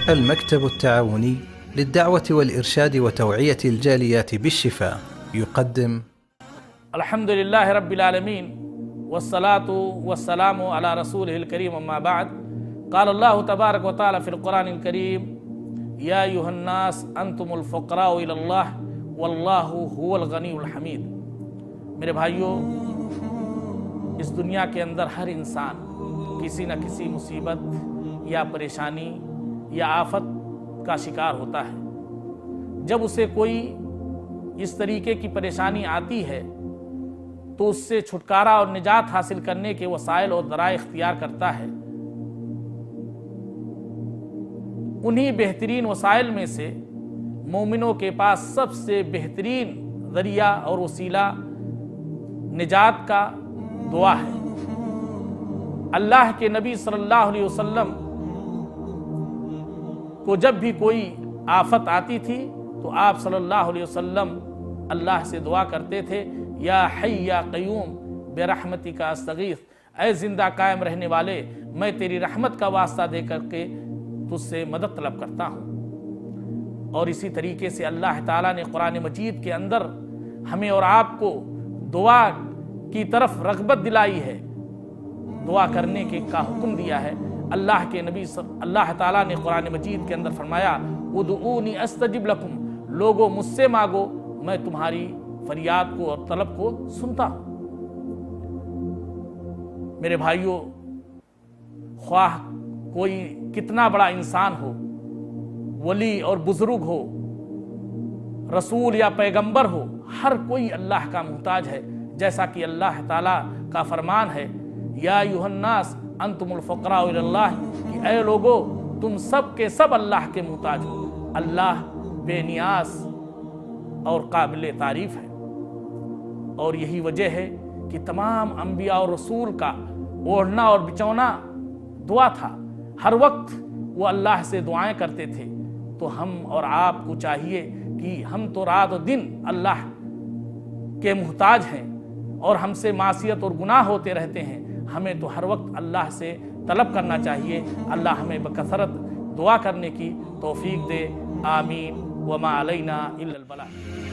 المكتب التعاوني للدعوة والإرشاد وتوعية الجاليات بالشفاء يقدم الحمد لله رب العالمين والصلاة والسلام على رسوله الكريم أما بعد قال الله تبارك وتعالى في القرآن الكريم يا أيها الناس أنتم الفقراء إلى الله والله هو الغني الحميد۔ میرے بھائیوں، اس دنیا کے اندر ہر انسان کسی نہ کسی مصیبت یا پریشانی یا آفت کا شکار ہوتا ہے۔ جب اسے کوئی اس طریقے کی پریشانی آتی ہے تو اس سے چھٹکارا اور نجات حاصل کرنے کے وسائل اور ذرائع اختیار کرتا ہے۔ انہی بہترین وسائل میں سے مومنوں کے پاس سب سے بہترین ذریعہ اور وسیلہ نجات کا دعا ہے۔ اللہ کے نبی صلی اللہ علیہ وسلم کو جب بھی کوئی آفت آتی تھی تو آپ صلی اللہ علیہ وسلم اللہ سے دعا کرتے تھے، یا حی یا قیوم برحمتک استغیث، اے زندہ قائم رہنے والے، میں تیری رحمت کا واسطہ دے کر کے تجھ سے مدد طلب کرتا ہوں۔ اور اسی طریقے سے اللہ تعالیٰ نے قرآن مجید کے اندر ہمیں اور آپ کو دعا کی طرف رغبت دلائی ہے، دعا کرنے کا حکم دیا ہے۔ اللہ تعالیٰ نے قرآن مجید کے اندر فرمایا ادعونی استجب لکم، لوگو مجھ سے مانگو میں تمہاری فریاد کو اور طلب کو سنتا ہوں۔ میرے بھائیوں، خواہ کوئی کتنا بڑا انسان ہو، ولی اور بزرگ ہو، رسول یا پیغمبر ہو، ہر کوئی اللہ کا محتاج ہے، جیسا کہ اللہ تعالیٰ کا فرمان ہے یا ایھا الناس انتم الفقراء الی اللہ، کہ اے لوگو تم سب کے سب اللہ کے محتاج ہو۔ اللہ بے نیاز اور قابل تعریف ہے، اور یہی وجہ ہے کہ تمام انبیاء اور رسول کا اوڑھنا اور بچھونا دعا تھا۔ ہر وقت وہ اللہ سے دعائیں کرتے تھے۔ تو ہم اور آپ کو چاہیے کہ ہم تو رات و دن اللہ کے محتاج ہیں اور ہم سے معصیت اور گناہ ہوتے رہتے ہیں، ہمیں تو ہر وقت اللہ سے طلب کرنا چاہیے۔ اللہ ہمیں بکثرت دعا کرنے کی توفیق دے، آمین۔ وما علینا الا البلاغ۔